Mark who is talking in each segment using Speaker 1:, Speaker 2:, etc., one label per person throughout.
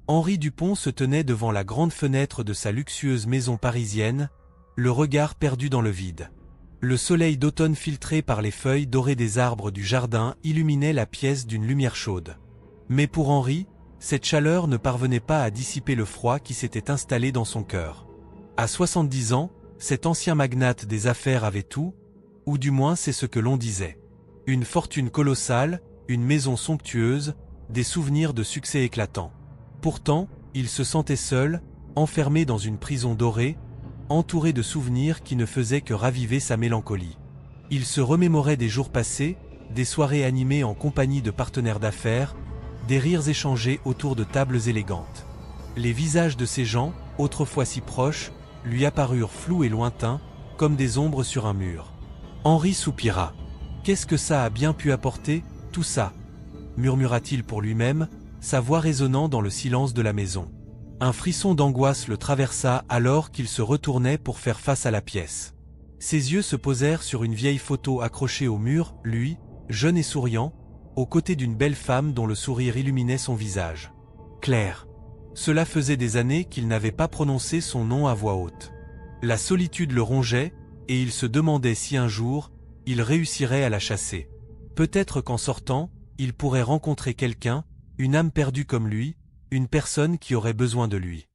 Speaker 1: Henri Dupont se tenait devant la grande fenêtre de sa luxueuse maison parisienne, le regard perdu dans le vide. Le soleil d'automne filtré par les feuilles dorées des arbres du jardin illuminait la pièce d'une lumière chaude. Mais pour Henri, cette chaleur ne parvenait pas à dissiper le froid qui s'était installé dans son cœur. À 70 ans, cet ancien magnate des affaires avait tout, ou du moins c'est ce que l'on disait. Une fortune colossale, une maison somptueuse, des souvenirs de succès éclatants. Pourtant, il se sentait seul, enfermé dans une prison dorée, entouré de souvenirs qui ne faisaient que raviver sa mélancolie. Il se remémorait des jours passés, des soirées animées en compagnie de partenaires d'affaires, des rires échangés autour de tables élégantes. Les visages de ces gens, autrefois si proches, lui apparurent flous et lointains, comme des ombres sur un mur. Henri soupira. « Qu'est-ce que ça a bien pu apporter, tout ça ?» murmura-t-il pour lui-même, sa voix résonnant dans le silence de la maison. Un frisson d'angoisse le traversa alors qu'il se retournait pour faire face à la pièce. Ses yeux se posèrent sur une vieille photo accrochée au mur, lui, jeune et souriant, aux côtés d'une belle femme dont le sourire illuminait son visage. Claire. Cela faisait des années qu'il n'avait pas prononcé son nom à voix haute. La solitude le rongeait, et il se demandait si un jour, il réussirait à la chasser. Peut-être qu'en sortant, il pourrait rencontrer quelqu'un, une âme perdue comme lui, une personne qui aurait besoin de lui.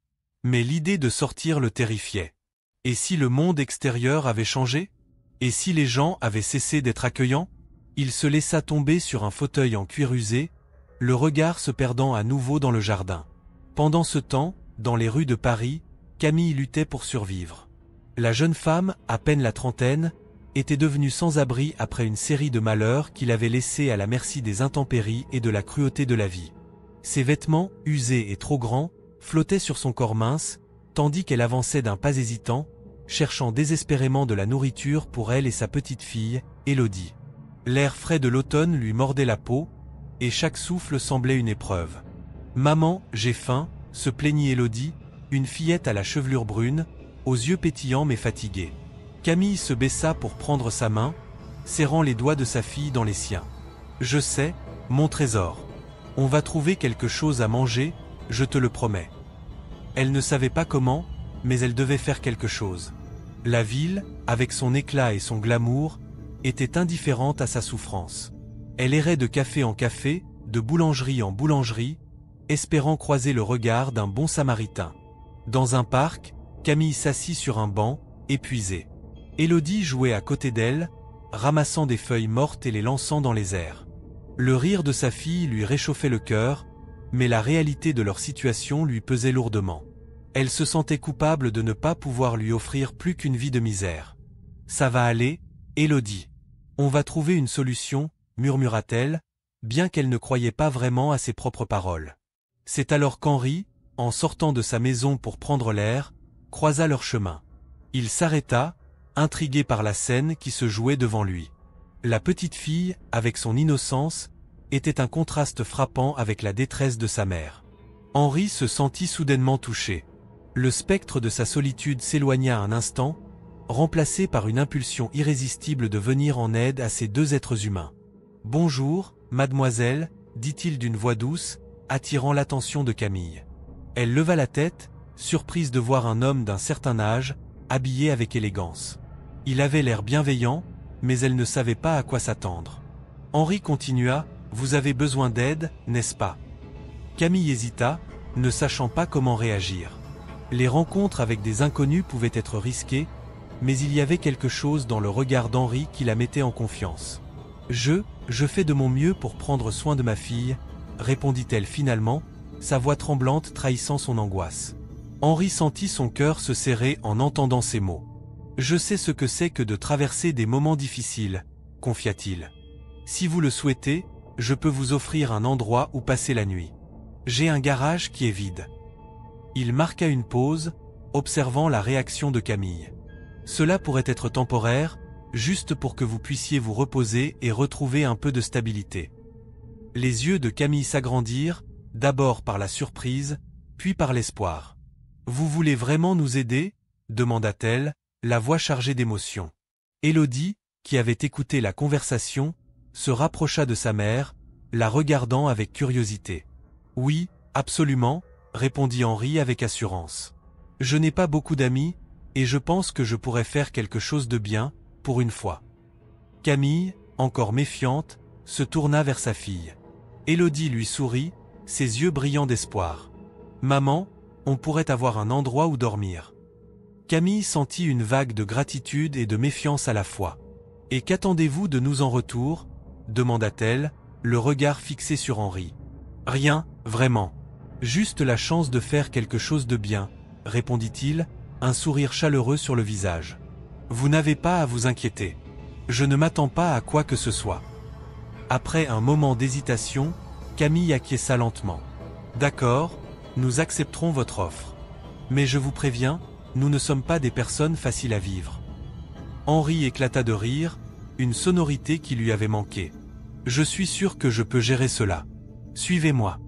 Speaker 1: Mais l'idée de sortir le terrifiait. Et si le monde extérieur avait changé? Et si les gens avaient cessé d'être accueillants? Il se laissa tomber sur un fauteuil en cuir usé, le regard se perdant à nouveau dans le jardin. Pendant ce temps, dans les rues de Paris, Camille luttait pour survivre. La jeune femme, à peine la trentaine, était devenue sans abri après une série de malheurs qui l'avaient laissée à la merci des intempéries et de la cruauté de la vie. Ses vêtements, usés et trop grands, flottaient sur son corps mince, tandis qu'elle avançait d'un pas hésitant, cherchant désespérément de la nourriture pour elle et sa petite fille, Élodie. L'air frais de l'automne lui mordait la peau, et chaque souffle semblait une épreuve. « Maman, j'ai faim », se plaignit Élodie, une fillette à la chevelure brune, aux yeux pétillants mais fatiguée. Camille se baissa pour prendre sa main, serrant les doigts de sa fille dans les siens. « Je sais, mon trésor. On va trouver quelque chose à manger, je te le promets. » Elle ne savait pas comment, mais elle devait faire quelque chose. La ville, avec son éclat et son glamour, était indifférente à sa souffrance. Elle errait de café en café, de boulangerie en boulangerie, espérant croiser le regard d'un bon samaritain. Dans un parc, Camille s'assit sur un banc, épuisée. Élodie jouait à côté d'elle, ramassant des feuilles mortes et les lançant dans les airs. Le rire de sa fille lui réchauffait le cœur, mais la réalité de leur situation lui pesait lourdement. Elle se sentait coupable de ne pas pouvoir lui offrir plus qu'une vie de misère. « Ça va aller, Élodie. On va trouver une solution, » murmura-t-elle, bien qu'elle ne croyait pas vraiment à ses propres paroles. C'est alors qu'Henri, en sortant de sa maison pour prendre l'air, croisa leur chemin. Il s'arrêta, intrigué par la scène qui se jouait devant lui. La petite fille, avec son innocence, était un contraste frappant avec la détresse de sa mère. Henri se sentit soudainement touché. Le spectre de sa solitude s'éloigna un instant, remplacé par une impulsion irrésistible de venir en aide à ces deux êtres humains. « Bonjour, mademoiselle », dit-il d'une voix douce, attirant l'attention de Camille. Elle leva la tête, surprise de voir un homme d'un certain âge, habillé avec élégance. Il avait l'air bienveillant, mais elle ne savait pas à quoi s'attendre. Henri continua, « Vous avez besoin d'aide, n'est-ce pas ?» Camille hésita, ne sachant pas comment réagir. Les rencontres avec des inconnus pouvaient être risquées, mais il y avait quelque chose dans le regard d'Henri qui la mettait en confiance. « Je fais de mon mieux pour prendre soin de ma fille », répondit-elle finalement, sa voix tremblante trahissant son angoisse. Henri sentit son cœur se serrer en entendant ces mots. « Je sais ce que c'est que de traverser des moments difficiles », confia-t-il. « Si vous le souhaitez, je peux vous offrir un endroit où passer la nuit. J'ai un garage qui est vide. » Il marqua une pause, observant la réaction de Camille. « Cela pourrait être temporaire, juste pour que vous puissiez vous reposer et retrouver un peu de stabilité. » Les yeux de Camille s'agrandirent, d'abord par la surprise, puis par l'espoir. « Vous voulez vraiment nous aider ?» demanda-t-elle, la voix chargée d'émotion. Élodie, qui avait écouté la conversation, se rapprocha de sa mère, la regardant avec curiosité. « Oui, absolument, répondit Henri avec assurance. Je n'ai pas beaucoup d'amis, et je pense que je pourrais faire quelque chose de bien, pour une fois. Camille, encore méfiante, se tourna vers sa fille. Élodie lui sourit, ses yeux brillants d'espoir. Maman, on pourrait avoir un endroit où dormir. Camille sentit une vague de gratitude et de méfiance à la fois. Et qu'attendez-vous de nous en retour? Demanda-t-elle, le regard fixé sur Henri. Rien, vraiment. Juste la chance de faire quelque chose de bien, répondit-il, un sourire chaleureux sur le visage. Vous n'avez pas à vous inquiéter. Je ne m'attends pas à quoi que ce soit. Après un moment d'hésitation, Camille acquiesça lentement. D'accord, nous accepterons votre offre. Mais je vous préviens, nous ne sommes pas des personnes faciles à vivre. Henri éclata de rire, une sonorité qui lui avait manqué. Je suis sûr que je peux gérer cela. Suivez-moi.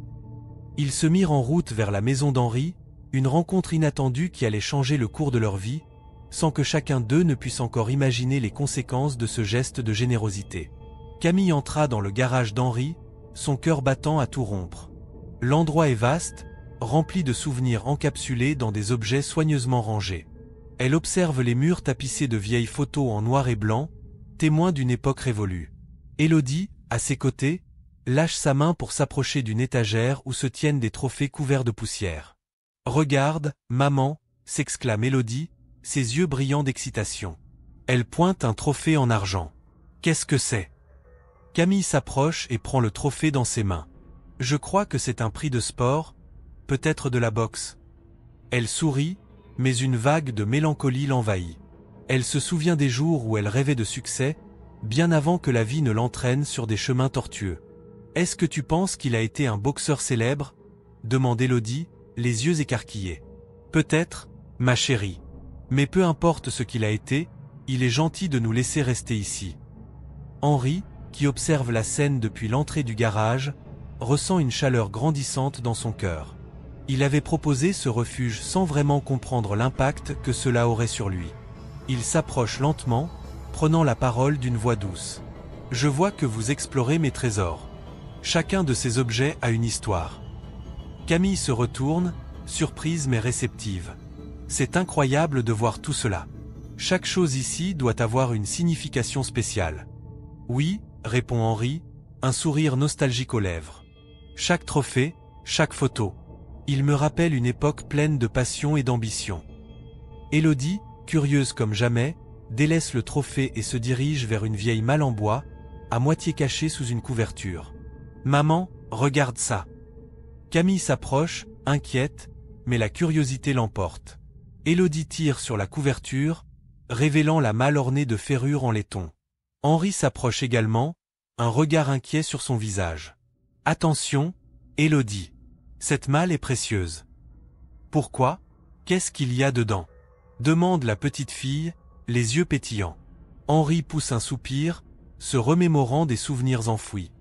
Speaker 1: Ils se mirent en route vers la maison d'Henri, une rencontre inattendue qui allait changer le cours de leur vie, sans que chacun d'eux ne puisse encore imaginer les conséquences de ce geste de générosité. Camille entra dans le garage d'Henri, son cœur battant à tout rompre. L'endroit est vaste, rempli de souvenirs encapsulés dans des objets soigneusement rangés. Elle observe les murs tapissés de vieilles photos en noir et blanc, témoins d'une époque révolue. Élodie, à ses côtés, lâche sa main pour s'approcher d'une étagère où se tiennent des trophées couverts de poussière. « Regarde, maman !» s'exclame Élodie, ses yeux brillants d'excitation. Elle pointe un trophée en argent. « Qu'est-ce que c'est ?» Camille s'approche et prend le trophée dans ses mains. « Je crois que c'est un prix de sport, peut-être de la boxe. » Elle sourit, mais une vague de mélancolie l'envahit. Elle se souvient des jours où elle rêvait de succès, bien avant que la vie ne l'entraîne sur des chemins tortueux. « Est-ce que tu penses qu'il a été un boxeur célèbre ?» demande Élodie, les yeux écarquillés. « Peut-être, ma chérie. Mais peu importe ce qu'il a été, il est gentil de nous laisser rester ici. » Henri, qui observe la scène depuis l'entrée du garage, ressent une chaleur grandissante dans son cœur. Il avait proposé ce refuge sans vraiment comprendre l'impact que cela aurait sur lui. Il s'approche lentement, prenant la parole d'une voix douce. « Je vois que vous explorez mes trésors. Chacun de ces objets a une histoire. » Camille se retourne, surprise mais réceptive. C'est incroyable de voir tout cela. Chaque chose ici doit avoir une signification spéciale. Oui, répond Henri, un sourire nostalgique aux lèvres. Chaque trophée, chaque photo. Il me rappelle une époque pleine de passion et d'ambition. Élodie, curieuse comme jamais, délaisse le trophée et se dirige vers une vieille malle en bois, à moitié cachée sous une couverture. Maman, regarde ça. Camille s'approche, inquiète, mais la curiosité l'emporte. Élodie tire sur la couverture, révélant la malle ornée de ferrures en laiton. Henri s'approche également, un regard inquiet sur son visage. Attention, Élodie. Cette malle est précieuse. Pourquoi? Qu'est-ce qu'il y a dedans? Demande la petite fille, les yeux pétillants. Henri pousse un soupir, se remémorant des souvenirs enfouis.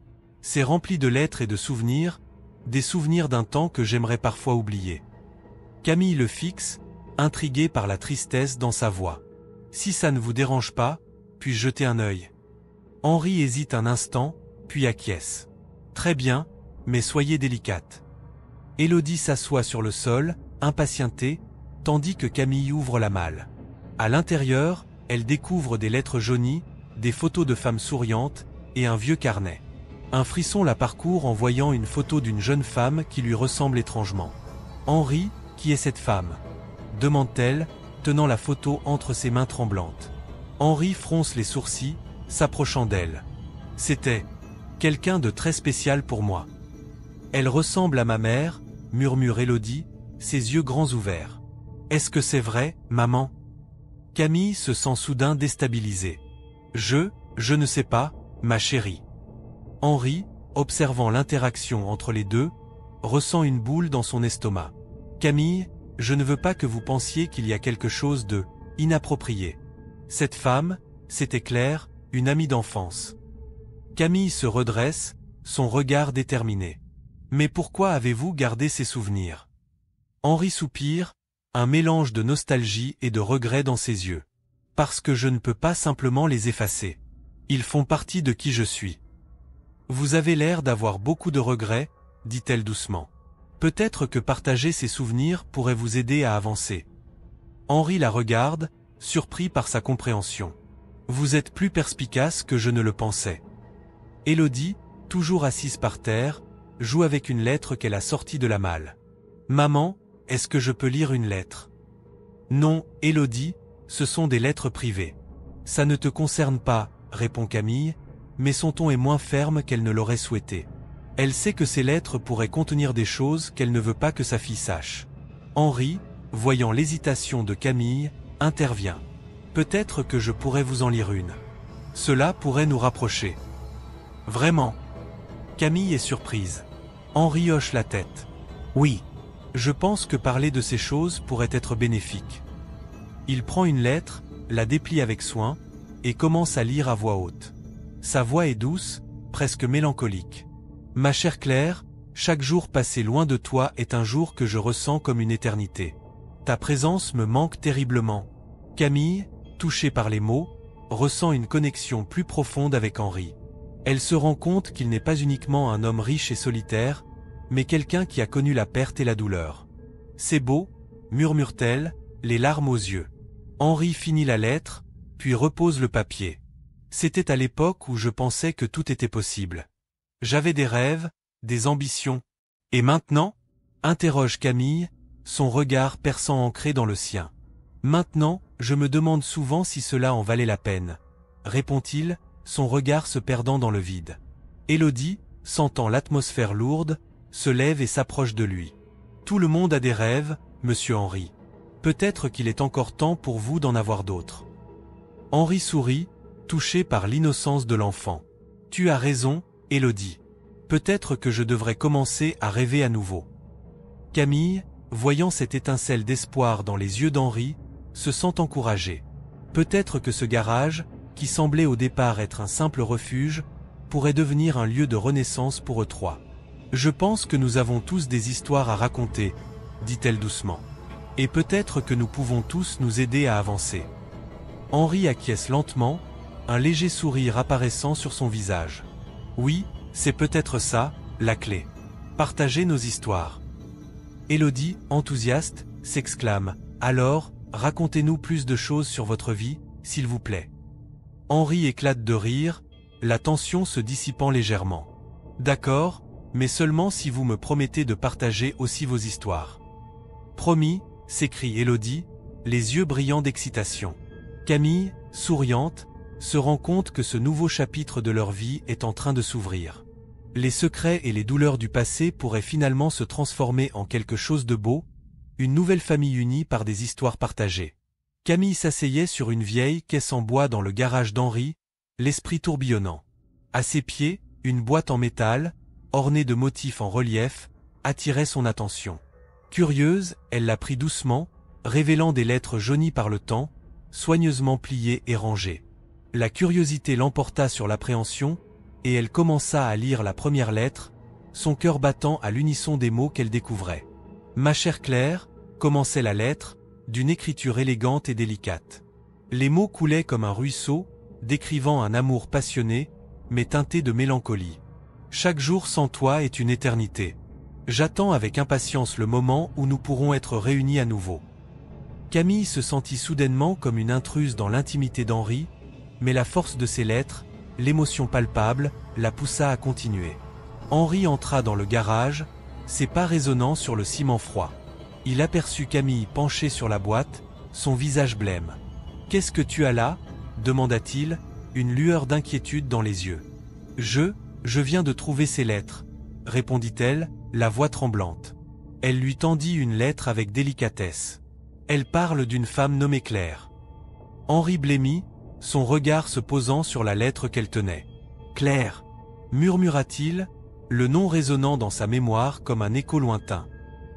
Speaker 1: C'est rempli de lettres et de souvenirs, des souvenirs d'un temps que j'aimerais parfois oublier. Camille le fixe, intriguée par la tristesse dans sa voix. Si ça ne vous dérange pas, puis-je jeter un œil? Henri hésite un instant, puis acquiesce. Très bien, mais soyez délicate. Élodie s'assoit sur le sol, impatientée, tandis que Camille ouvre la malle. À l'intérieur, elle découvre des lettres jaunies, des photos de femmes souriantes, et un vieux carnet. Un frisson la parcourt en voyant une photo d'une jeune femme qui lui ressemble étrangement. Henri, qui est cette femme? Demande-t-elle, tenant la photo entre ses mains tremblantes. Henri fronce les sourcils, s'approchant d'elle. C'était quelqu'un de très spécial pour moi. Elle ressemble à ma mère, murmure Élodie, ses yeux grands ouverts. Est-ce que c'est vrai, maman? Camille se sent soudain déstabilisée. Je ne sais pas, ma chérie. Henri, observant l'interaction entre les deux, ressent une boule dans son estomac. Camille, je ne veux pas que vous pensiez qu'il y a quelque chose de inapproprié. Cette femme, c'était Claire, une amie d'enfance. Camille se redresse, son regard déterminé. Mais pourquoi avez-vous gardé ces souvenirs? Henri soupire, un mélange de nostalgie et de regret dans ses yeux. Parce que je ne peux pas simplement les effacer. Ils font partie de qui je suis. Vous avez l'air d'avoir beaucoup de regrets, dit-elle doucement. Peut-être que partager ces souvenirs pourrait vous aider à avancer. Henri la regarde, surpris par sa compréhension. Vous êtes plus perspicace que je ne le pensais. Élodie, toujours assise par terre, joue avec une lettre qu'elle a sortie de la malle. Maman, est-ce que je peux lire une lettre? Non, Élodie, ce sont des lettres privées. Ça ne te concerne pas, répond Camille, mais son ton est moins ferme qu'elle ne l'aurait souhaité. Elle sait que ces lettres pourraient contenir des choses qu'elle ne veut pas que sa fille sache. Henri, voyant l'hésitation de Camille, intervient. Peut-être que je pourrais vous en lire une. Cela pourrait nous rapprocher. Vraiment? Camille est surprise. Henri hoche la tête. Oui. Je pense que parler de ces choses pourrait être bénéfique. Il prend une lettre, la déplie avec soin, et commence à lire à voix haute. Sa voix est douce, presque mélancolique. Ma chère Claire, chaque jour passé loin de toi est un jour que je ressens comme une éternité. Ta présence me manque terriblement. Camille, touchée par les mots, ressent une connexion plus profonde avec Henri. Elle se rend compte qu'il n'est pas uniquement un homme riche et solitaire, mais quelqu'un qui a connu la perte et la douleur. C'est beau, murmure-t-elle, les larmes aux yeux. Henri finit la lettre, puis repose le papier. C'était à l'époque où je pensais que tout était possible. J'avais des rêves, des ambitions. Et maintenant? Interroge Camille, son regard perçant ancré dans le sien. Maintenant, je me demande souvent si cela en valait la peine, répond-il, son regard se perdant dans le vide. Élodie, sentant l'atmosphère lourde, se lève et s'approche de lui. Tout le monde a des rêves, monsieur Henri. Peut-être qu'il est encore temps pour vous d'en avoir d'autres. Henri sourit, touché par l'innocence de l'enfant. Tu as raison, Élodie. Peut-être que je devrais commencer à rêver à nouveau. Camille, voyant cette étincelle d'espoir dans les yeux d'Henri, se sent encouragée. Peut-être que ce garage, qui semblait au départ être un simple refuge, pourrait devenir un lieu de renaissance pour eux trois. Je pense que nous avons tous des histoires à raconter, dit-elle doucement. Et peut-être que nous pouvons tous nous aider à avancer. Henri acquiesce lentement, un léger sourire apparaissant sur son visage. Oui, c'est peut-être ça, la clé. Partager nos histoires. Élodie, enthousiaste, s'exclame. Alors, racontez-nous plus de choses sur votre vie, s'il vous plaît. Henri éclate de rire, la tension se dissipant légèrement. D'accord, mais seulement si vous me promettez de partager aussi vos histoires. Promis, s'écrie Élodie, les yeux brillants d'excitation. Camille, souriante, se rend compte que ce nouveau chapitre de leur vie est en train de s'ouvrir. Les secrets et les douleurs du passé pourraient finalement se transformer en quelque chose de beau, une nouvelle famille unie par des histoires partagées. Camille s'asseyait sur une vieille caisse en bois dans le garage d'Henri, l'esprit tourbillonnant. À ses pieds, une boîte en métal, ornée de motifs en relief, attirait son attention. Curieuse, elle la prit doucement, révélant des lettres jaunies par le temps, soigneusement pliées et rangées. La curiosité l'emporta sur l'appréhension, et elle commença à lire la première lettre, son cœur battant à l'unisson des mots qu'elle découvrait. « Ma chère Claire », commençait la lettre, d'une écriture élégante et délicate. Les mots coulaient comme un ruisseau, décrivant un amour passionné, mais teinté de mélancolie. « Chaque jour sans toi est une éternité. J'attends avec impatience le moment où nous pourrons être réunis à nouveau. » Camille se sentit soudainement comme une intruse dans l'intimité d'Henri, mais la force de ses lettres, l'émotion palpable, la poussa à continuer. Henri entra dans le garage, ses pas résonnant sur le ciment froid. Il aperçut Camille penchée sur la boîte, son visage blême. « Qu'est-ce que tu as là » demanda-t-il, une lueur d'inquiétude dans les yeux. « Je viens de trouver ces lettres » répondit-elle, la voix tremblante. Elle lui tendit une lettre avec délicatesse. Elle parle d'une femme nommée Claire. Henri blêmit, son regard se posant sur la lettre qu'elle tenait. « Claire » murmura-t-il, le nom résonnant dans sa mémoire comme un écho lointain.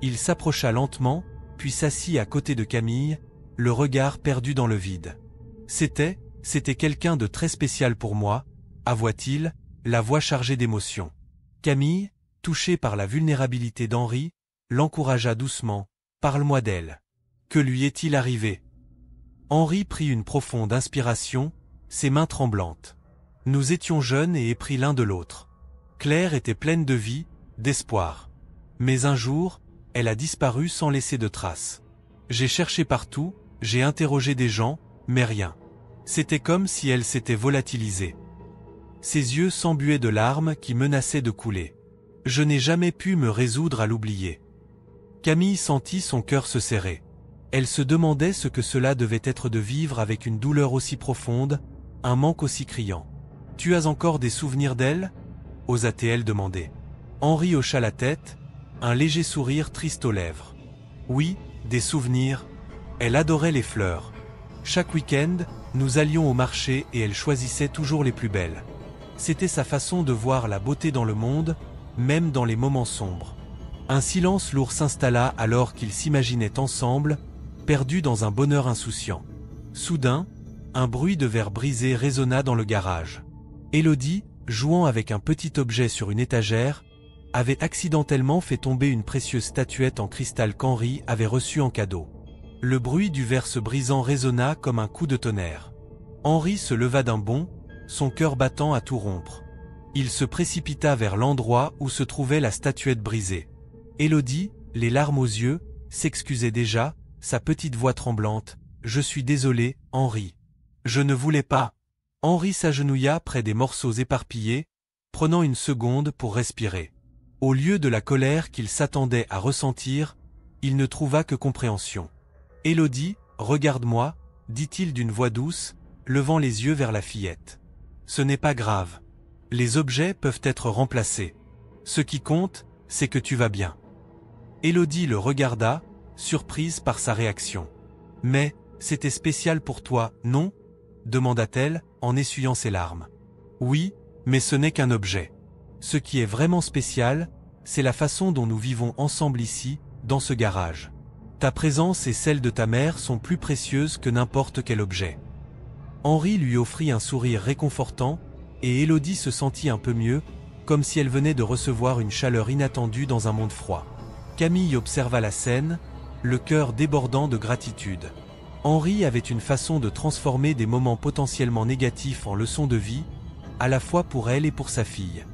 Speaker 1: Il s'approcha lentement, puis s'assit à côté de Camille, le regard perdu dans le vide. « C'était quelqu'un de très spécial pour moi » avoua-t-il, la voix chargée d'émotion. Camille, touchée par la vulnérabilité d'Henri, l'encouragea doucement. « Parle-moi d'elle. Que lui est-il arrivé ?» Henri prit une profonde inspiration, ses mains tremblantes. Nous étions jeunes et épris l'un de l'autre. Claire était pleine de vie, d'espoir. Mais un jour, elle a disparu sans laisser de traces. J'ai cherché partout, j'ai interrogé des gens, mais rien. C'était comme si elle s'était volatilisée. Ses yeux s'embuaient de larmes qui menaçaient de couler. Je n'ai jamais pu me résoudre à l'oublier. Camille sentit son cœur se serrer. Elle se demandait ce que cela devait être de vivre avec une douleur aussi profonde, un manque aussi criant. « Tu as encore des souvenirs d'elle » osa-t-elle demander. Henri hocha la tête, un léger sourire triste aux lèvres. Oui, des souvenirs. Elle adorait les fleurs. Chaque week-end, nous allions au marché et elle choisissait toujours les plus belles. C'était sa façon de voir la beauté dans le monde, même dans les moments sombres. Un silence lourd s'installa alors qu'ils s'imaginaient ensemble, perdus dans un bonheur insouciant. Soudain, un bruit de verre brisé résonna dans le garage. Élodie, jouant avec un petit objet sur une étagère, avait accidentellement fait tomber une précieuse statuette en cristal qu'Henri avait reçue en cadeau. Le bruit du verre se brisant résonna comme un coup de tonnerre. Henri se leva d'un bond, son cœur battant à tout rompre. Il se précipita vers l'endroit où se trouvait la statuette brisée. Élodie, les larmes aux yeux, s'excusait déjà, sa petite voix tremblante. « Je suis désolé, Henri. Je ne voulais pas. » Henri s'agenouilla près des morceaux éparpillés, prenant une seconde pour respirer. Au lieu de la colère qu'il s'attendait à ressentir, il ne trouva que compréhension. « Élodie, regarde-moi, » dit-il d'une voix douce, levant les yeux vers la fillette. « Ce n'est pas grave. Les objets peuvent être remplacés. Ce qui compte, c'est que tu vas bien. » Élodie le regarda, surprise par sa réaction. « Mais, c'était spécial pour toi, non ?» demanda-t-elle, en essuyant ses larmes. « Oui, mais ce n'est qu'un objet. Ce qui est vraiment spécial, c'est la façon dont nous vivons ensemble ici, dans ce garage. Ta présence et celle de ta mère sont plus précieuses que n'importe quel objet. » Henri lui offrit un sourire réconfortant, et Élodie se sentit un peu mieux, comme si elle venait de recevoir une chaleur inattendue dans un monde froid. Camille observa la scène, le cœur débordant de gratitude. Henri avait une façon de transformer des moments potentiellement négatifs en leçons de vie, à la fois pour elle et pour sa fille.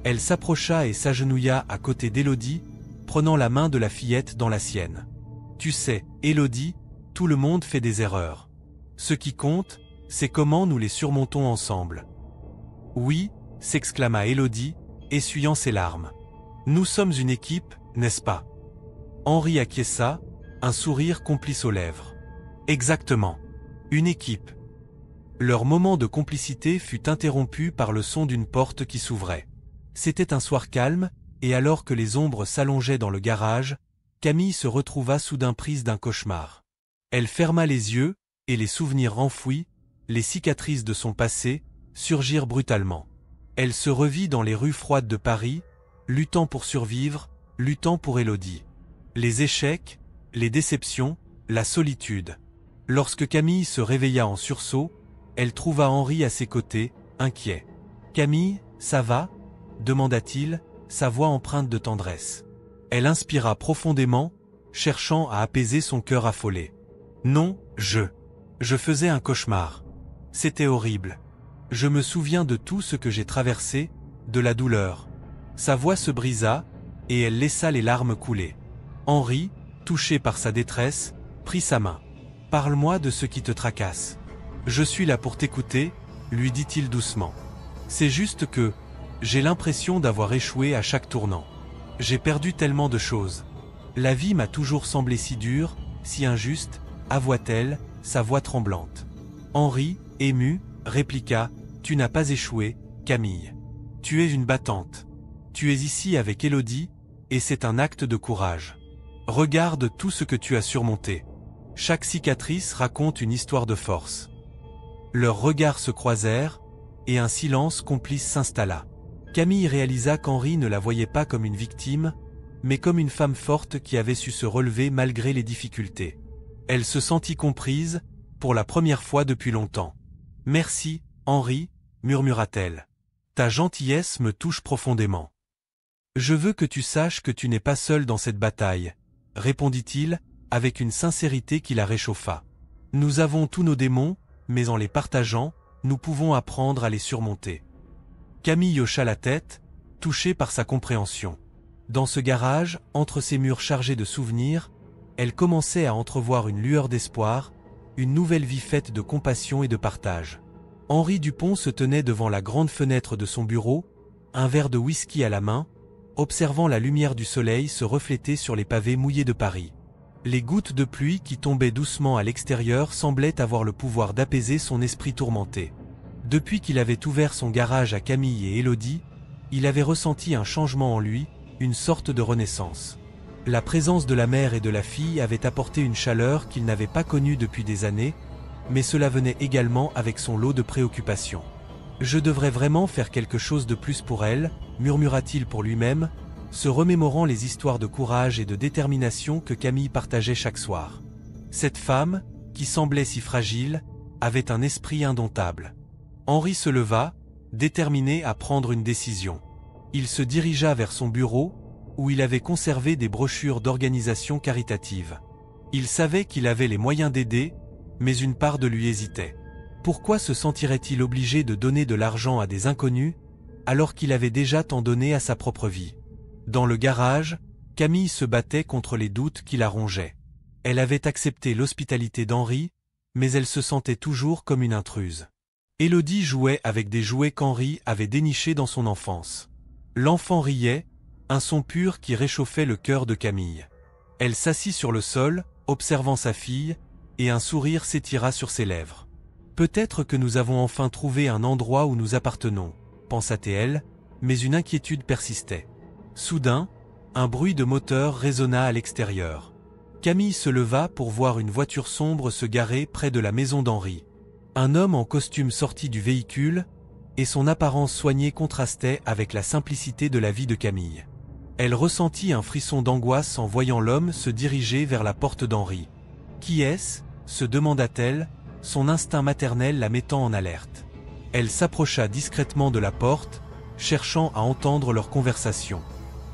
Speaker 1: Elle s'approcha et s'agenouilla à côté d'Élodie, prenant la main de la fillette dans la sienne. « Tu sais, Élodie, tout le monde fait des erreurs. Ce qui compte, c'est comment nous les surmontons ensemble. »« Oui, » s'exclama Élodie, essuyant ses larmes. « Nous sommes une équipe, n'est-ce pas ?» Henri acquiesça, un sourire complice aux lèvres. « Exactement. Une équipe. » Leur moment de complicité fut interrompu par le son d'une porte qui s'ouvrait. C'était un soir calme, et alors que les ombres s'allongeaient dans le garage, Camille se retrouva soudain prise d'un cauchemar. Elle ferma les yeux, et les souvenirs enfouis, les cicatrices de son passé, surgirent brutalement. Elle se revit dans les rues froides de Paris, luttant pour survivre, luttant pour Élodie. Les échecs, les déceptions, la solitude. Lorsque Camille se réveilla en sursaut, elle trouva Henri à ses côtés, inquiet. « Camille, ça va ?» demanda-t-il, sa voix empreinte de tendresse. Elle inspira profondément, cherchant à apaiser son cœur affolé. « Non, je faisais un cauchemar. C'était horrible. Je me souviens de tout ce que j'ai traversé, de la douleur. » Sa voix se brisa, et elle laissa les larmes couler. Henri, touché par sa détresse, prit sa main. « Parle-moi de ce qui te tracasse. Je suis là pour t'écouter, » lui dit-il doucement. « C'est juste que j'ai l'impression d'avoir échoué à chaque tournant. J'ai perdu tellement de choses. La vie m'a toujours semblé si dure, si injuste, » avoua-t-elle, sa voix tremblante. Henri, ému, répliqua « Tu n'as pas échoué, Camille. Tu es une battante. Tu es ici avec Élodie, et c'est un acte de courage. Regarde tout ce que tu as surmonté. Chaque cicatrice raconte une histoire de force. » Leurs regards se croisèrent, et un silence complice s'installa. Camille réalisa qu'Henri ne la voyait pas comme une victime, mais comme une femme forte qui avait su se relever malgré les difficultés. Elle se sentit comprise, pour la première fois depuis longtemps. « Merci, Henri, » murmura-t-elle. « Ta gentillesse me touche profondément. Je veux que tu saches que tu n'es pas seul dans cette bataille, » répondit-il, avec une sincérité qui la réchauffa. « Nous avons tous nos démons, mais en les partageant, nous pouvons apprendre à les surmonter. » Camille hocha la tête, touchée par sa compréhension. « Dans ce garage, entre ces murs chargés de souvenirs, elle commençait à entrevoir une lueur d'espoir, une nouvelle vie faite de compassion et de partage. Henri Dupont se tenait devant la grande fenêtre de son bureau, un verre de whisky à la main, observant la lumière du soleil se refléter sur les pavés mouillés de Paris. Les gouttes de pluie qui tombaient doucement à l'extérieur semblaient avoir le pouvoir d'apaiser son esprit tourmenté. Depuis qu'il avait ouvert son garage à Camille et Élodie, il avait ressenti un changement en lui, une sorte de renaissance. La présence de la mère et de la fille avait apporté une chaleur qu'il n'avait pas connue depuis des années, mais cela venait également avec son lot de préoccupations. « Je devrais vraiment faire quelque chose de plus pour elle », murmura-t-il pour lui-même, se remémorant les histoires de courage et de détermination que Camille partageait chaque soir. Cette femme, qui semblait si fragile, avait un esprit indomptable. Henri se leva, déterminé à prendre une décision. Il se dirigea vers son bureau, où il avait conservé des brochures d'organisations caritatives. Il savait qu'il avait les moyens d'aider, mais une part de lui hésitait. Pourquoi se sentirait-il obligé de donner de l'argent à des inconnus, alors qu'il avait déjà tant donné à sa propre vie? Dans le garage, Camille se battait contre les doutes qui la rongeaient. Elle avait accepté l'hospitalité d'Henri, mais elle se sentait toujours comme une intruse. Élodie jouait avec des jouets qu'Henri avait dénichés dans son enfance. L'enfant riait, un son pur qui réchauffait le cœur de Camille. Elle s'assit sur le sol, observant sa fille, et un sourire s'étira sur ses lèvres. Peut-être que nous avons enfin trouvé un endroit où nous appartenons, pensa-t-elle, mais une inquiétude persistait. Soudain, un bruit de moteur résonna à l'extérieur. Camille se leva pour voir une voiture sombre se garer près de la maison d'Henri. Un homme en costume sortit du véhicule, et son apparence soignée contrastait avec la simplicité de la vie de Camille. Elle ressentit un frisson d'angoisse en voyant l'homme se diriger vers la porte d'Henri. « Qui est-ce » se demanda-t-elle, son instinct maternel la mettant en alerte. Elle s'approcha discrètement de la porte, cherchant à entendre leur conversation.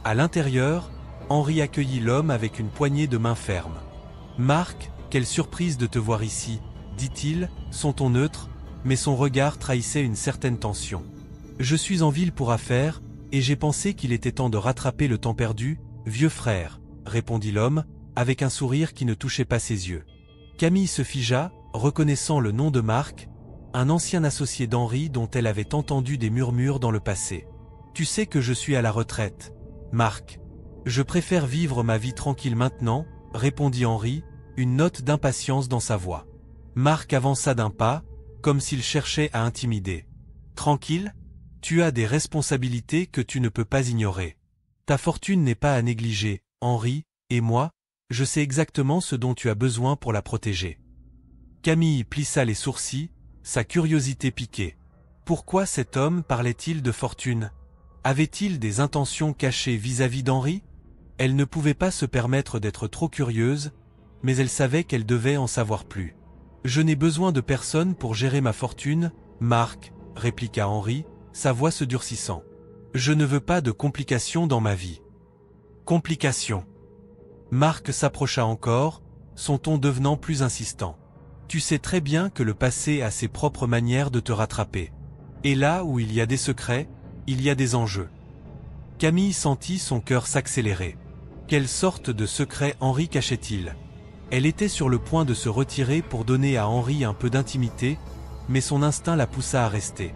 Speaker 1: À l'intérieur, Henri accueillit l'homme avec une poignée de main ferme. « Marc, quelle surprise de te voir ici !» dit-il, son ton neutre, mais son regard trahissait une certaine tension. « Je suis en ville pour affaires, et j'ai pensé qu'il était temps de rattraper le temps perdu, vieux frère, » répondit l'homme, avec un sourire qui ne touchait pas ses yeux. Camille se figea, reconnaissant le nom de Marc, un ancien associé d'Henri dont elle avait entendu des murmures dans le passé. « Tu sais que je suis à la retraite, Marc. Je préfère vivre ma vie tranquille maintenant, » répondit Henri, une note d'impatience dans sa voix. Marc avança d'un pas, comme s'il cherchait à intimider. « Tranquille ? Tu as des responsabilités que tu ne peux pas ignorer. Ta fortune n'est pas à négliger, Henri, et moi, je sais exactement ce dont tu as besoin pour la protéger. » Camille plissa les sourcils, sa curiosité piquée. Pourquoi cet homme parlait-il de fortune? Avait-il des intentions cachées vis-à-vis d'Henri? Elle ne pouvait pas se permettre d'être trop curieuse, mais elle savait qu'elle devait en savoir plus. « Je n'ai besoin de personne pour gérer ma fortune, Marc, » répliqua Henri, sa voix se durcissant. « Je ne veux pas de complications dans ma vie. » Complications. Marc s'approcha encore, son ton devenant plus insistant. « Tu sais très bien que le passé a ses propres manières de te rattraper. Et là où il y a des secrets, il y a des enjeux. » Camille sentit son cœur s'accélérer. Quelle sorte de secret Henri cachait-il? Elle était sur le point de se retirer pour donner à Henri un peu d'intimité, mais son instinct la poussa à rester.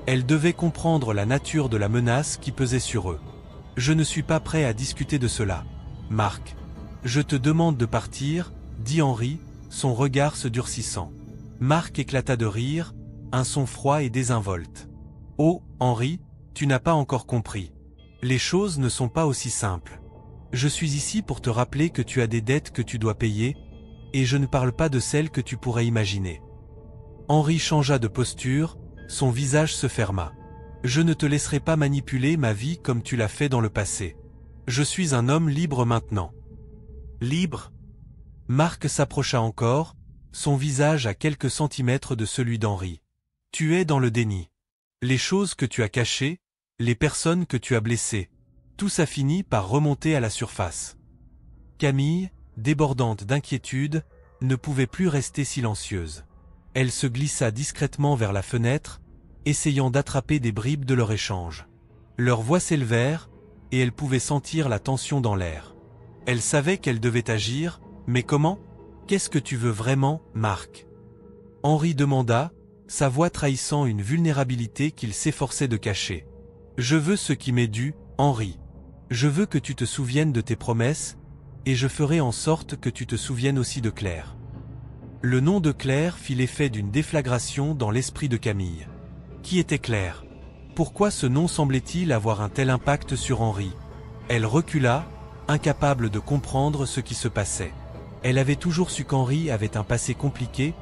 Speaker 1: Elle devait comprendre la nature de la menace qui pesait sur eux. « Je ne suis pas prêt à discuter de cela, Marc. Je te demande de partir, » dit Henri, son regard se durcissant. Marc éclata de rire, un son froid et désinvolte. « Oh, Henri, tu n'as pas encore compris. Les choses ne sont pas aussi simples. Je suis ici pour te rappeler que tu as des dettes que tu dois payer, et je ne parle pas de celles que tu pourrais imaginer. » Henri changea de posture, son visage se ferma. « Je ne te laisserai pas manipuler ma vie comme tu l'as fait dans le passé. Je suis un homme libre maintenant. » Libre? Marc s'approcha encore, son visage à quelques centimètres de celui d'Henri. « Tu es dans le déni. Les choses que tu as cachées, les personnes que tu as blessées, tout ça finit par remonter à la surface. » Camille, débordante d'inquiétude, ne pouvait plus rester silencieuse. Elle se glissa discrètement vers la fenêtre, essayant d'attraper des bribes de leur échange. Leurs voix s'élevèrent, et elle pouvait sentir la tension dans l'air. Elle savait qu'elle devait agir, mais comment? Qu'est-ce que tu veux vraiment, Marc? Henri demanda, sa voix trahissant une vulnérabilité qu'il s'efforçait de cacher. Je veux ce qui m'est dû, Henri. Je veux que tu te souviennes de tes promesses, et je ferai en sorte que tu te souviennes aussi de Claire. Le nom de Claire fit l'effet d'une déflagration dans l'esprit de Camille. Qui était Claire? Pourquoi ce nom semblait-il avoir un tel impact sur Henri? Elle recula, incapable de comprendre ce qui se passait. Elle avait toujours su qu'Henri avait un passé compliqué,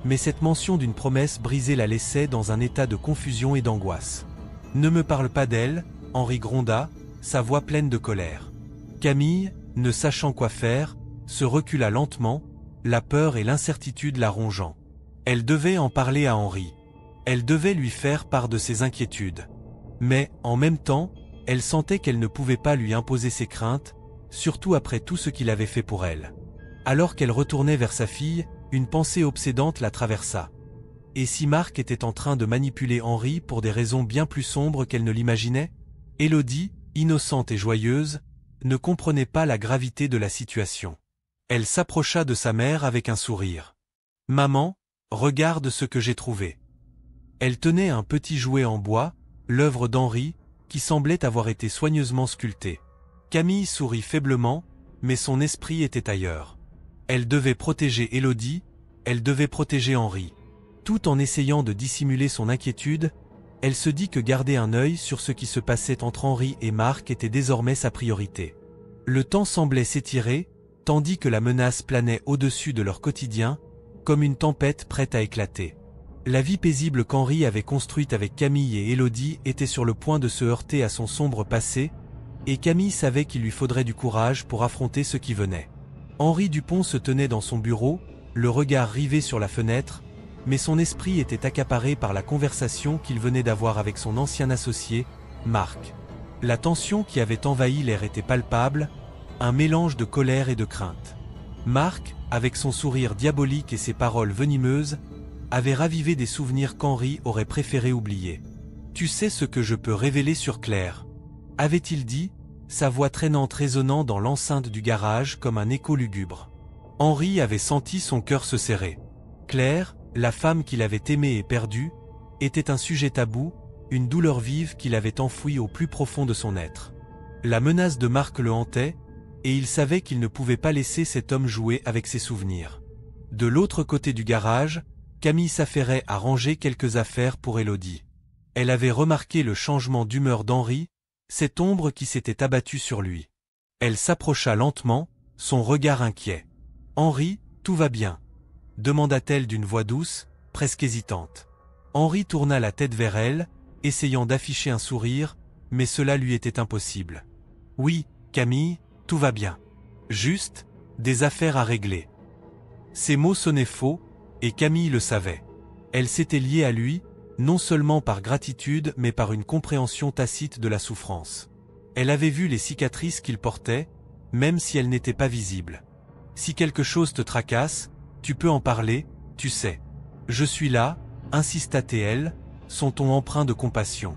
Speaker 1: mais cette mention d'une promesse brisée la laissait dans un état de confusion et d'angoisse. Ne me parle pas d'elle, Henri gronda, sa voix pleine de colère. Camille, ne sachant quoi faire, se recula lentement, la peur et l'incertitude la rongeant. Elle devait en parler à Henri. Elle devait lui faire part de ses inquiétudes. Mais, en même temps, elle sentait qu'elle ne pouvait pas lui imposer ses craintes, surtout après tout ce qu'il avait fait pour elle. Alors qu'elle retournait vers sa fille, une pensée obsédante la traversa. Et si Marc était en train de manipuler Henri pour des raisons bien plus sombres qu'elle ne l'imaginait? Élodie, innocente et joyeuse, ne comprenait pas la gravité de la situation. Elle s'approcha de sa mère avec un sourire. « Maman, regarde ce que j'ai trouvé. » Elle tenait un petit jouet en bois, l'œuvre d'Henri, qui semblait avoir été soigneusement sculpté. Camille sourit faiblement, mais son esprit était ailleurs. Elle devait protéger Élodie, elle devait protéger Henri. Tout en essayant de dissimuler son inquiétude, elle se dit que garder un œil sur ce qui se passait entre Henri et Marc était désormais sa priorité. Le temps semblait s'étirer, tandis que la menace planait au-dessus de leur quotidien, comme une tempête prête à éclater. La vie paisible qu'Henri avait construite avec Camille et Élodie était sur le point de se heurter à son sombre passé, et Camille savait qu'il lui faudrait du courage pour affronter ce qui venait. Henri Dupont se tenait dans son bureau, le regard rivé sur la fenêtre, mais son esprit était accaparé par la conversation qu'il venait d'avoir avec son ancien associé, Marc. La tension qui avait envahi l'air était palpable, un mélange de colère et de crainte. Marc, avec son sourire diabolique et ses paroles venimeuses, avait ravivé des souvenirs qu'Henri aurait préféré oublier. « Tu sais ce que je peux révéler sur Claire ?» avait-il dit, sa voix traînante résonnant dans l'enceinte du garage comme un écho lugubre. Henri avait senti son cœur se serrer. Claire, la femme qu'il avait aimée et perdue, était un sujet tabou, une douleur vive qu'il avait enfouie au plus profond de son être. La menace de Marc le hantait, et il savait qu'il ne pouvait pas laisser cet homme jouer avec ses souvenirs. De l'autre côté du garage, Camille s'affairait à ranger quelques affaires pour Élodie. Elle avait remarqué le changement d'humeur d'Henri, cette ombre qui s'était abattue sur lui. Elle s'approcha lentement, son regard inquiet. « Henri, tout va bien ?» demanda-t-elle d'une voix douce, presque hésitante. Henri tourna la tête vers elle, essayant d'afficher un sourire, mais cela lui était impossible. « Oui, Camille, tout va bien. Juste, des affaires à régler. » Ces mots sonnaient faux, et Camille le savait. Elle s'était liée à lui, non seulement par gratitude mais par une compréhension tacite de la souffrance. Elle avait vu les cicatrices qu'il portait, même si elles n'étaient pas visibles. « Si quelque chose te tracasse, tu peux en parler, tu sais. Je suis là, » insista-t-elle, son ton empreint de compassion.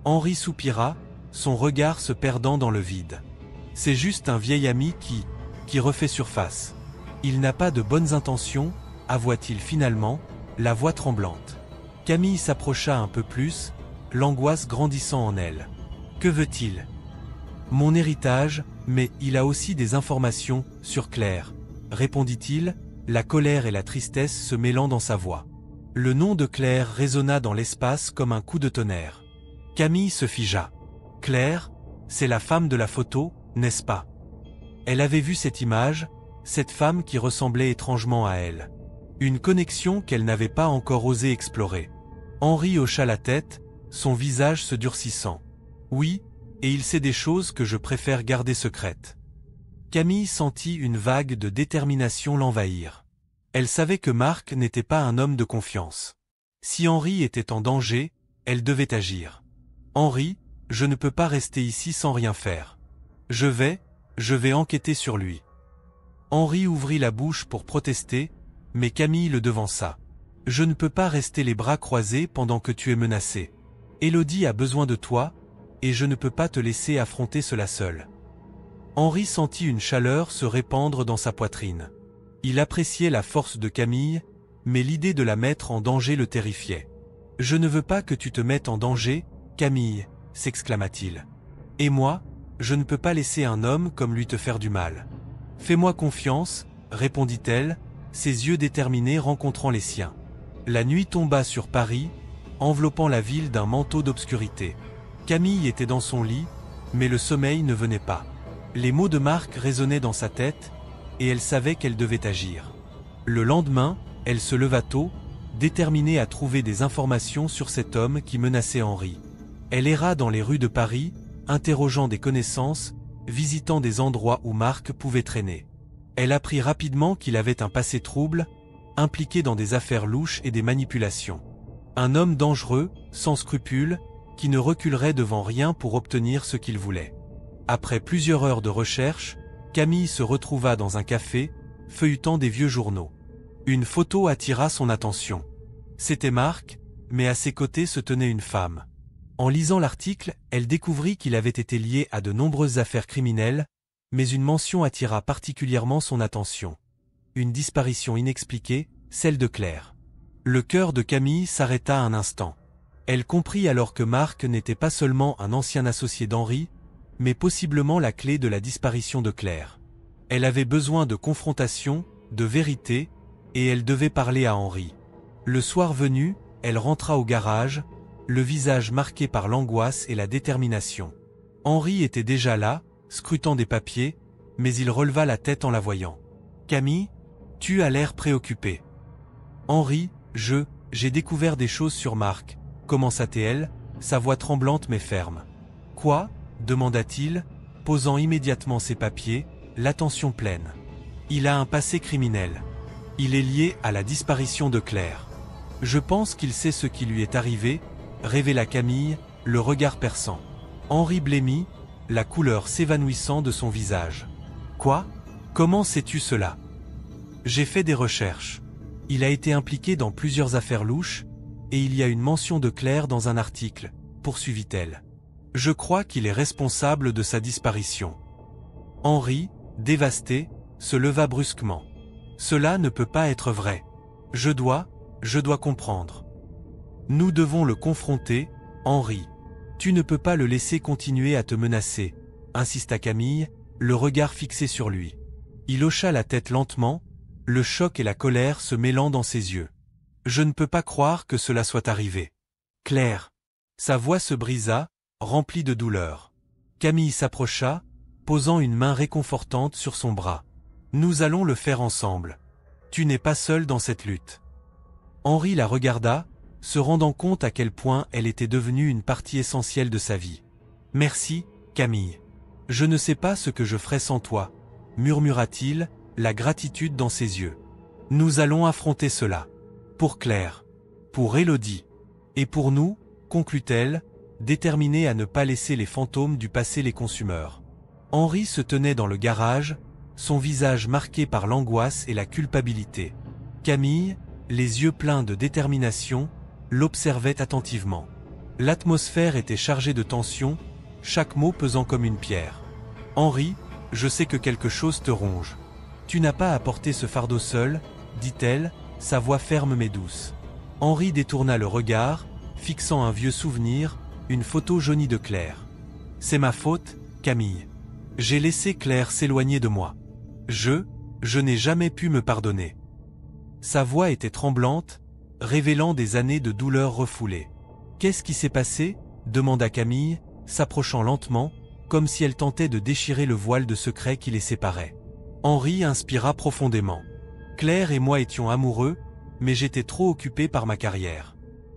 Speaker 1: Henri soupira, son regard se perdant dans le vide. « C'est juste un vieil ami qui refait surface. Il n'a pas de bonnes intentions, » avoua-t-il finalement, la voix tremblante. Camille s'approcha un peu plus, l'angoisse grandissant en elle. « Que veut-il ? » ?»« Mon héritage, mais il a aussi des informations sur Claire, » répondit-il, la colère et la tristesse se mêlant dans sa voix. Le nom de Claire résonna dans l'espace comme un coup de tonnerre. Camille se figea. « Claire, c'est la femme de la photo, n'est-ce pas ?» Elle avait vu cette image, cette femme qui ressemblait étrangement à elle. Une connexion qu'elle n'avait pas encore osé explorer. Henri hocha la tête, son visage se durcissant. « Oui, et il sait des choses que je préfère garder secrètes. » Camille sentit une vague de détermination l'envahir. Elle savait que Marc n'était pas un homme de confiance. Si Henri était en danger, elle devait agir. « Henri, je ne peux pas rester ici sans rien faire. Je vais enquêter sur lui. » Henri ouvrit la bouche pour protester, mais Camille le devança. « Je ne peux pas rester les bras croisés pendant que tu es menacé. Élodie a besoin de toi, et je ne peux pas te laisser affronter cela seul. Henri sentit une chaleur se répandre dans sa poitrine. Il appréciait la force de Camille, mais l'idée de la mettre en danger le terrifiait. « Je ne veux pas que tu te mettes en danger, Camille, » s'exclama-t-il. « Et moi, je ne peux pas laisser un homme comme lui te faire du mal. »« Fais-moi confiance, » répondit-elle, ses yeux déterminés rencontrant les siens. La nuit tomba sur Paris, enveloppant la ville d'un manteau d'obscurité. Camille était dans son lit, mais le sommeil ne venait pas. Les mots de Marc résonnaient dans sa tête, et elle savait qu'elle devait agir. Le lendemain, elle se leva tôt, déterminée à trouver des informations sur cet homme qui menaçait Henri. Elle erra dans les rues de Paris, interrogeant des connaissances, visitant des endroits où Marc pouvait traîner. Elle apprit rapidement qu'il avait un passé trouble, impliqué dans des affaires louches et des manipulations. Un homme dangereux, sans scrupules, qui ne reculerait devant rien pour obtenir ce qu'il voulait. Après plusieurs heures de recherche, Camille se retrouva dans un café, feuilletant des vieux journaux. Une photo attira son attention. C'était Marc, mais à ses côtés se tenait une femme. En lisant l'article, elle découvrit qu'il avait été lié à de nombreuses affaires criminelles, mais une mention attira particulièrement son attention. Une disparition inexpliquée, celle de Claire. Le cœur de Camille s'arrêta un instant. Elle comprit alors que Marc n'était pas seulement un ancien associé d'Henri, mais possiblement la clé de la disparition de Claire. Elle avait besoin de confrontation, de vérité, et elle devait parler à Henri. Le soir venu, elle rentra au garage, le visage marqué par l'angoisse et la détermination. Henri était déjà là, scrutant des papiers, mais il releva la tête en la voyant. « Camille, tu as l'air préoccupée. »« Henri, j'ai découvert des choses sur Marc, » commença-t-elle, sa voix tremblante mais ferme. « Quoi ?» demanda-t-il, posant immédiatement ses papiers, l'attention pleine. « Il a un passé criminel. Il est lié à la disparition de Claire. Je pense qu'il sait ce qui lui est arrivé, » révéla Camille, le regard perçant. Henri blêmit, la couleur s'évanouissant de son visage. « Quoi ? Comment sais-tu cela ? » « J'ai fait des recherches. Il a été impliqué dans plusieurs affaires louches, et il y a une mention de Claire dans un article, poursuivit-elle. Je crois qu'il est responsable de sa disparition. » Henri, dévasté, se leva brusquement. « Cela ne peut pas être vrai. Je dois comprendre. Nous devons le confronter, Henri. Tu ne peux pas le laisser continuer à te menacer, » insista Camille, le regard fixé sur lui. Il hocha la tête lentement, le choc et la colère se mêlant dans ses yeux. « Je ne peux pas croire que cela soit arrivé. Claire. » Sa voix se brisa, remplie de douleur. Camille s'approcha, posant une main réconfortante sur son bras. « Nous allons le faire ensemble. Tu n'es pas seul dans cette lutte. » Henri la regarda, se rendant compte à quel point elle était devenue une partie essentielle de sa vie. « Merci, Camille. Je ne sais pas ce que je ferais sans toi, » murmura-t-il, la gratitude dans ses yeux. « Nous allons affronter cela. Pour Claire. Pour Élodie. Et pour nous, » conclut-elle, déterminée à ne pas laisser les fantômes du passé les consumeurs. Henri se tenait dans le garage, son visage marqué par l'angoisse et la culpabilité. Camille, les yeux pleins de détermination, l'observait attentivement. L'atmosphère était chargée de tension, chaque mot pesant comme une pierre. « Henri, je sais que quelque chose te ronge. Tu n'as pas à porter ce fardeau seul, » dit-elle, sa voix ferme mais douce. Henri détourna le regard, fixant un vieux souvenir, une photo jaunie de Claire. « C'est ma faute, Camille. J'ai laissé Claire s'éloigner de moi. Je n'ai jamais pu me pardonner. » Sa voix était tremblante, révélant des années de douleur refoulées. « Qu'est-ce qui s'est passé ?» demanda Camille, s'approchant lentement, comme si elle tentait de déchirer le voile de secret qui les séparait. Henri inspira profondément. « Claire et moi étions amoureux, mais j'étais trop occupé par ma carrière.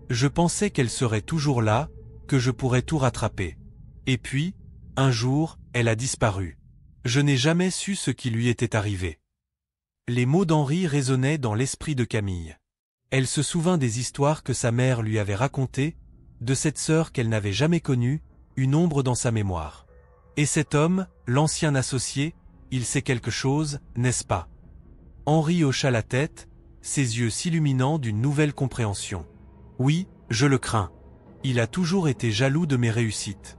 Speaker 1: Je pensais qu'elle serait toujours là, que je pourrais tout rattraper. Et puis, un jour, elle a disparu. Je n'ai jamais su ce qui lui était arrivé. » Les mots d'Henri résonnaient dans l'esprit de Camille. Elle se souvint des histoires que sa mère lui avait racontées, de cette sœur qu'elle n'avait jamais connue, une ombre dans sa mémoire. Et cet homme, l'ancien associé, il sait quelque chose, n'est-ce pas? Henri hocha la tête, ses yeux s'illuminant d'une nouvelle compréhension. « Oui, je le crains. Il a toujours été jaloux de mes réussites.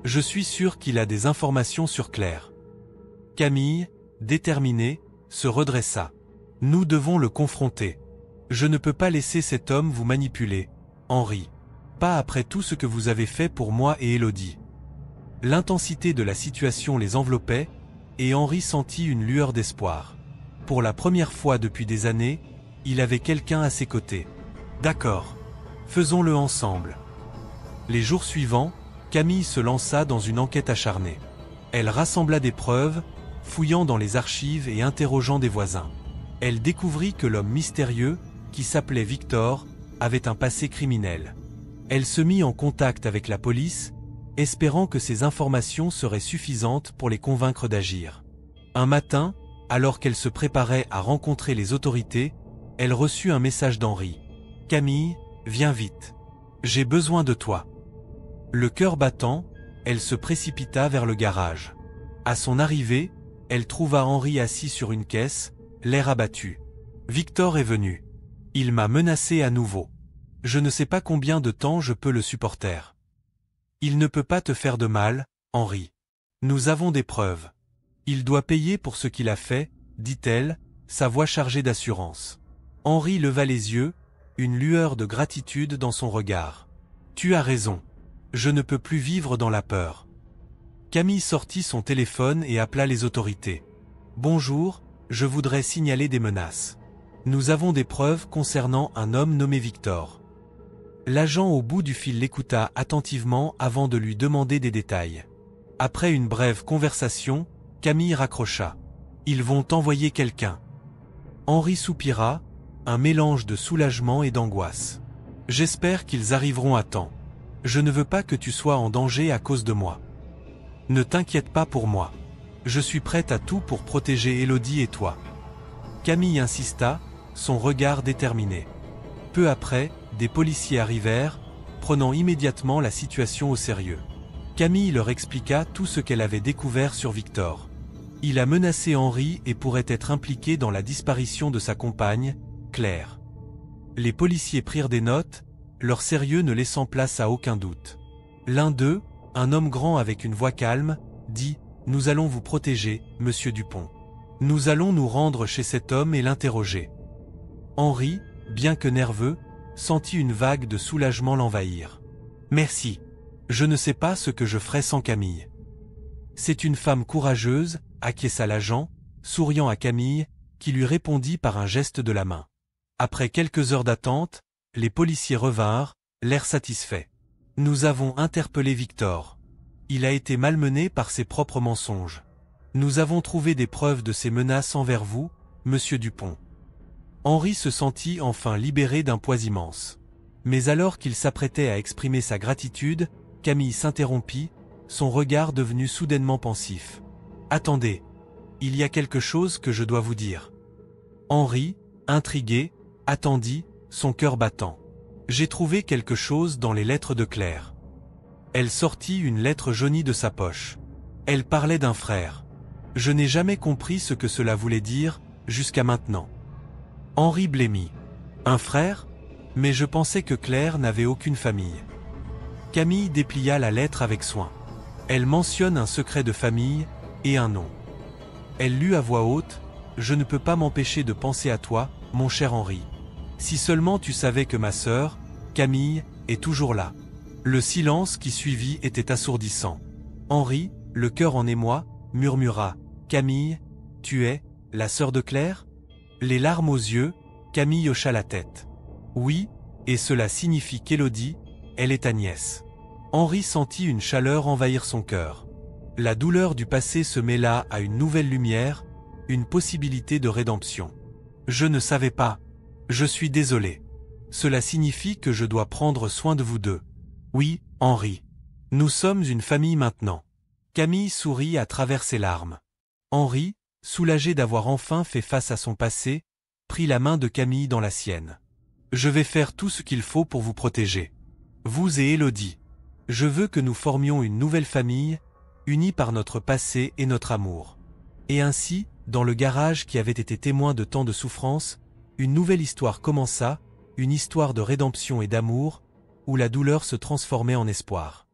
Speaker 1: Je suis sûr qu'il a des informations sur Claire. Camille, déterminée, se redressa. Nous devons le confronter. Je ne peux pas laisser cet homme vous manipuler, Henri. Pas après tout ce que vous avez fait pour moi et Élodie. L'intensité de la situation les enveloppait, et Henri sentit une lueur d'espoir. Pour la première fois depuis des années, il avait quelqu'un à ses côtés. D'accord. Faisons-le ensemble. Les jours suivants, Camille se lança dans une enquête acharnée. Elle rassembla des preuves, fouillant dans les archives et interrogeant des voisins. Elle découvrit que l'homme mystérieux, qui s'appelait Victor, avait un passé criminel. Elle se mit en contact avec la police, espérant que ces informations seraient suffisantes pour les convaincre d'agir. Un matin, alors qu'elle se préparait à rencontrer les autorités, elle reçut un message d'Henri. « Camille, viens vite. J'ai besoin de toi. » Le cœur battant, elle se précipita vers le garage. À son arrivée, elle trouva Henri assis sur une caisse, l'air abattu. « Victor est venu. Il m'a menacé à nouveau. Je ne sais pas combien de temps je peux le supporter. Il ne peut pas te faire de mal, Henri. Nous avons des preuves. Il doit payer pour ce qu'il a fait, dit-elle, sa voix chargée d'assurance. Henri leva les yeux, une lueur de gratitude dans son regard. « Tu as raison. Je ne peux plus vivre dans la peur. » Camille sortit son téléphone et appela les autorités. « Bonjour, je voudrais signaler des menaces. Nous avons des preuves concernant un homme nommé Victor. » L'agent au bout du fil l'écouta attentivement avant de lui demander des détails. Après une brève conversation, Camille raccrocha. « Ils vont envoyer quelqu'un. » Henri soupira, un mélange de soulagement et d'angoisse. « J'espère qu'ils arriveront à temps. Je ne veux pas que tu sois en danger à cause de moi. Ne t'inquiète pas pour moi. Je suis prête à tout pour protéger Élodie et toi. » Camille insista, son regard déterminé. Peu après, des policiers arrivèrent, prenant immédiatement la situation au sérieux. Camille leur expliqua tout ce qu'elle avait découvert sur Victor. Il a menacé Henri et pourrait être impliqué dans la disparition de sa compagne, Claire. Les policiers prirent des notes, leur sérieux ne laissant place à aucun doute. L'un d'eux, un homme grand avec une voix calme, dit « Nous allons vous protéger, monsieur Dupont. Nous allons nous rendre chez cet homme et l'interroger. » Henri, bien que nerveux, sentit une vague de soulagement l'envahir. « Merci. Je ne sais pas ce que je ferais sans Camille. » « C'est une femme courageuse, » acquiesça l'agent, souriant à Camille, qui lui répondit par un geste de la main. Après quelques heures d'attente, les policiers revinrent, l'air satisfait. « Nous avons interpellé Victor. Il a été malmené par ses propres mensonges. Nous avons trouvé des preuves de ses menaces envers vous, monsieur Dupont. » Henri se sentit enfin libéré d'un poids immense. Mais alors qu'il s'apprêtait à exprimer sa gratitude, Camille s'interrompit, son regard devenu soudainement pensif. « Attendez, il y a quelque chose que je dois vous dire. » Henri, intrigué, attendit, son cœur battant. « J'ai trouvé quelque chose dans les lettres de Claire. » Elle sortit une lettre jaunie de sa poche. Elle parlait d'un frère. Je n'ai jamais compris ce que cela voulait dire, jusqu'à maintenant. Henri blêmit. « Un frère ? Mais je pensais que Claire n'avait aucune famille. » Camille déplia la lettre avec soin. Elle mentionne un secret de famille, et un nom. Elle lut à voix haute, « Je ne peux pas m'empêcher de penser à toi, mon cher Henri. Si seulement tu savais que ma sœur, Camille, est toujours là. » Le silence qui suivit était assourdissant. Henri, le cœur en émoi, murmura, « Camille, tu es la sœur de Claire ?» Les larmes aux yeux, Camille hocha la tête. « Oui, et cela signifie qu'Élodie, elle est ta nièce. » Henri sentit une chaleur envahir son cœur. La douleur du passé se mêla à une nouvelle lumière, une possibilité de rédemption. « Je ne savais pas. Je suis désolé. Cela signifie que je dois prendre soin de vous deux. » « Oui, Henri. Nous sommes une famille maintenant. » Camille sourit à travers ses larmes. Henri, soulagé d'avoir enfin fait face à son passé, prit la main de Camille dans la sienne. « Je vais faire tout ce qu'il faut pour vous protéger. Vous et Élodie. Je veux que nous formions une nouvelle famille, unie par notre passé et notre amour. » Et ainsi, dans le garage qui avait été témoin de tant de souffrances, une nouvelle histoire commença, une histoire de rédemption et d'amour, où la douleur se transformait en espoir.